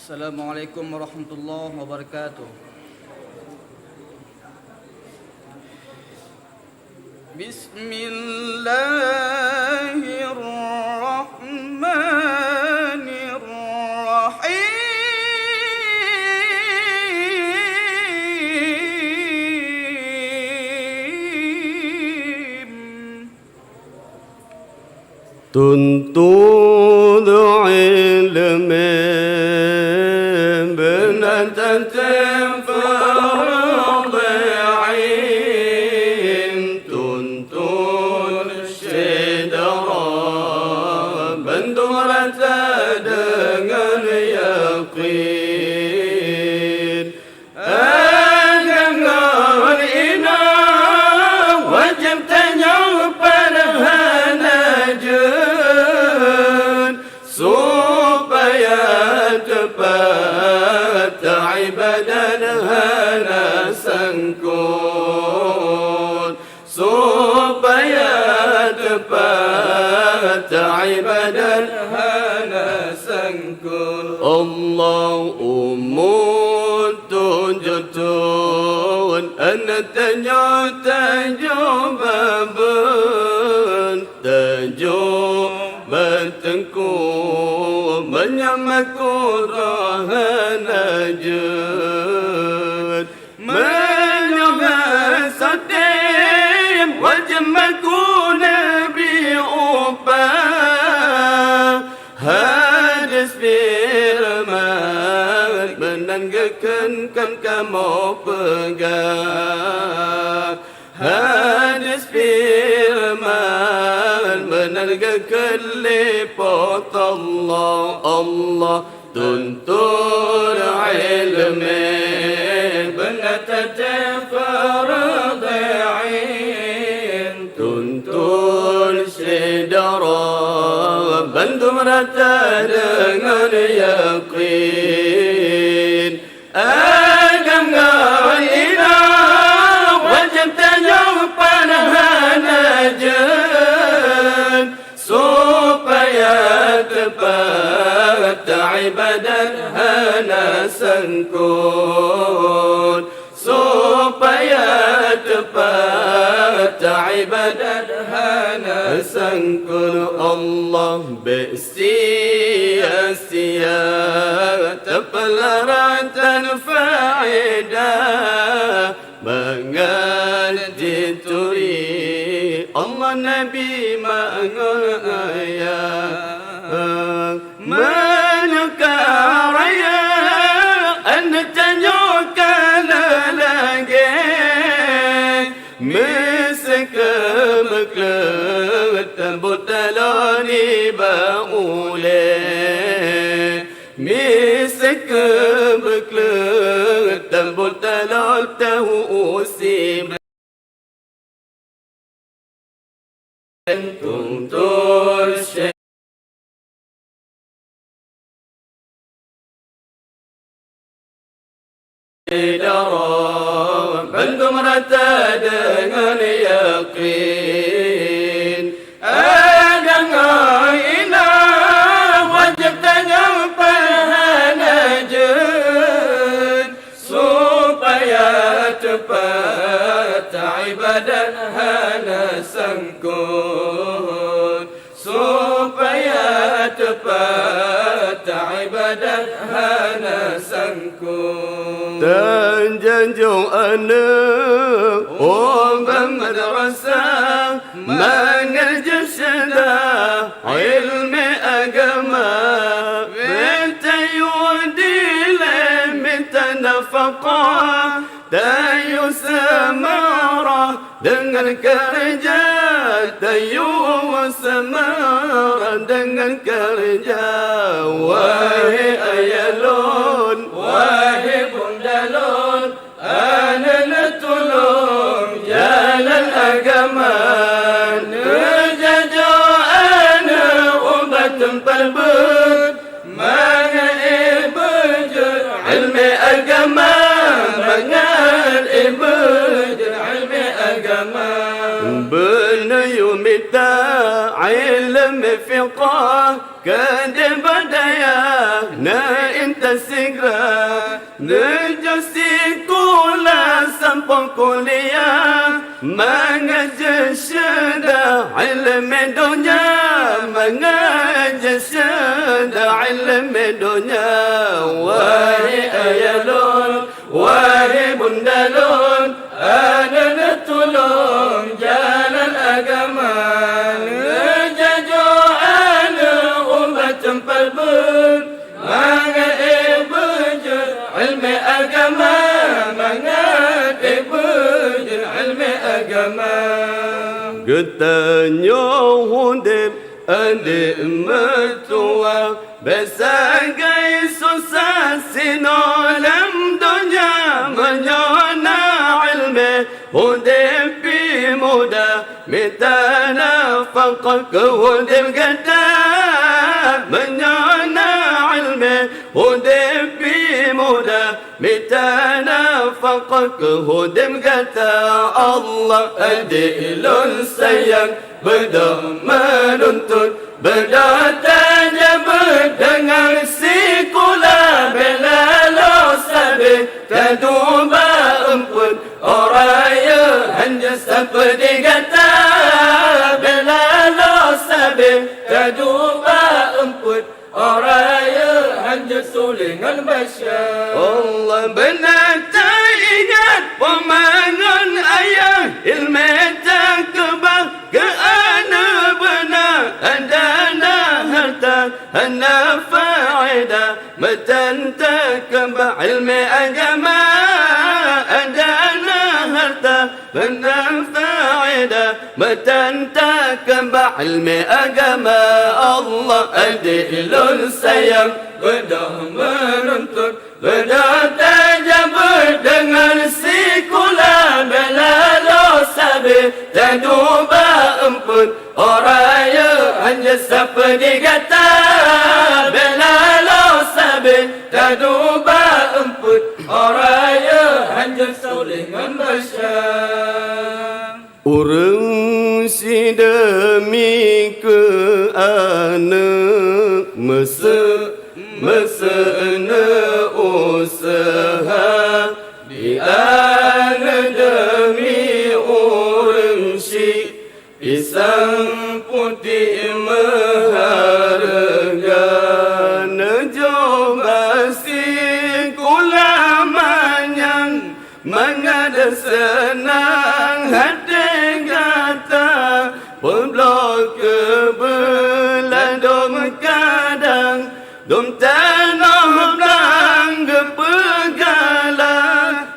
Assalamualaikum warahmatullahi wabarakatuh. Bismillahirrahmanirrahim. Tuntut ilmu بنتة فرض عين تنتون شدرا بندورة dengan يقين أجمل إنا وجبتني berhanajun supaya tepat ibadah hana sangkut supaya tepat ibadah hana sangkut Allahumma tunjutun anatanya tajubabun tajubantengku menyamaku rahanajan menyoga sadim wajmaku nabi upah hadis firman menanggakan kamu pegang hadis firman menanggakan lipat Allah tuntut ilmi بنتة فرض عين tuntut sedara bandum rata dengan yakin agama ina wajib tanya panahanajan supaya tepat ibadat hana sangkut supaya tepat ibadat hana sangkut Allah bersia-sia tepelaratan faedah mengaji turi Allah Nabi mengaya menyukar raya antanyokan lagi مسكمك بطلاني بقولي مسكمك بطلان تهوسي تنتظر bandum rata dengan yakin agama ina wajib tanya panahanajan supaya tepat ibadat hana sangkut supaya tepat ibadat hana sangkut تنجنجو أنا وبمدرسة من الجسدة علم أقمى بنت يودي لمن تنفقا تايو سمارة dengan kerja tayu samara dengan kerja wahai ayalon wahai bundalon ana natulung jalan agama najajo ana ubat palbut mana ibujur ilmi agama mangan ibujur ilmi agama benayu mita ilmi المفقة كذب بدايا انت سجرا نجسي كل سبق كليا ما نجسد علم دنيا ما نجسد علم دنيا وهي أيلون وهي بندلون أنا نتلون جال الأجمال نججو أنا أمة بالبن ما نبجر علم أجمال ما نبجر علم أجمال قد نيوه دب أدي متوا بساقي سوساسينو لم دنيا مجانا علمي ودب بمودا متانا فقك ودب قدا مجانا علمي ودب بمودا متانا فقك ودب قدا الله أدي لون سيك Beda menuntut, beda tajam dengan sikula bela lo sabi taduba empun oraya hanya seperti kata bela lo sabi taduba empun oraya hanya sulingan basyar Allah benar tak ingat pemangan ayah ilmu tak kebal كأنا بنا أدانا هرتا أنا فاعدا متى انتكب علم أجما أدانا هرتا أنا فاعدا متى انتكب علم أجما الله أدل السيم وده menuntut Beda tajam dengan sikula bela lo sabi taduba empun oraya hanya seperti kata bela lo sabi taduba empun oraya hanya sulingan basyar Urang si demi ke anak mesena usaha di ana demi orang syik pisang putih maharga najoba si kula manyang mangada senang hati kata Pemblok kebeladom kadang Dum tanah blang pegala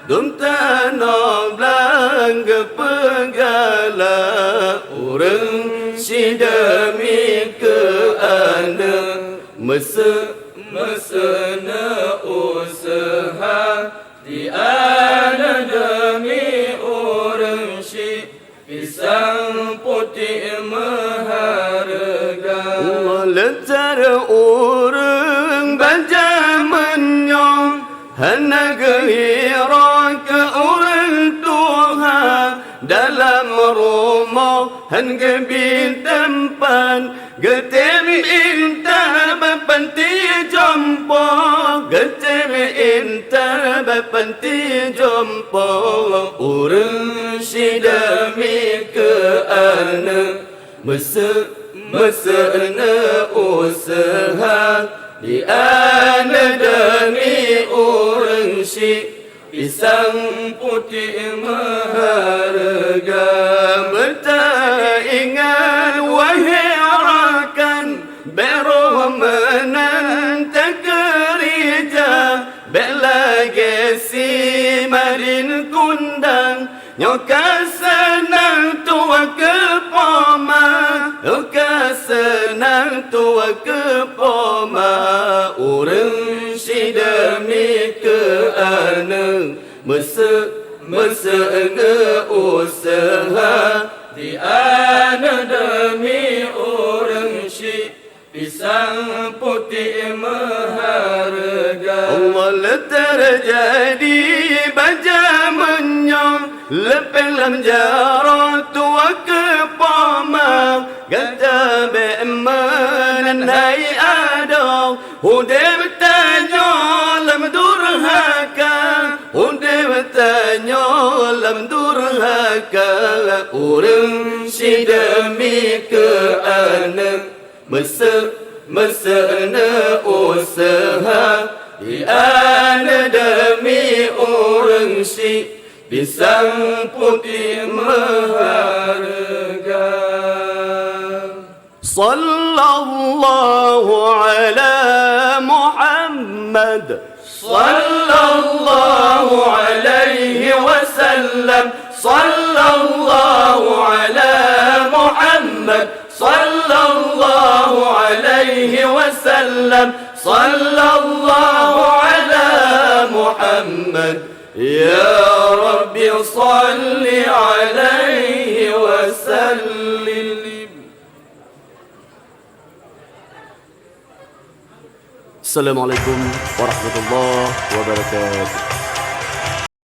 Dum tanah blang pegala Orang si demi ke anak mesena usaha Di ana demi orang si pisang putih maharga Allah letar orang baca menyong Hana gehira ke orang Tuhan Dalam rumah hanga bintampan Getem intar bapanti jompo Getem intar bapanti jompo Orang si demi ke anak mesena usaha Di ana demi orang syik pisang putih maharga Bertaingat wahai rakan Beromanan tak kerja Bela gesi marin kundang Nyoka senang tua kepoma Nyoka senang tua kepoma Orang si demi ke anak mesena usaha Di ana demi orang si pisang putih maharga Allah terjadi baja menyong Lepeng lam jarah tua kepama Gata Hunde bertanya lam durhaka, hunde bertanya lam durhaka. Orang si demi ke anak mesra usaha, di ana demi orang si pisang putih maharga. Sallallahu ala Muhammad, sallallahu alaihi wasallam, sallallahu ala Muhammad, sallallahu alaihi wasallam, sallallahu ala Muhammad. Ya Rabbi salli alaihi wasallim. Assalamualaikum warahmatullahi wabarakatuh.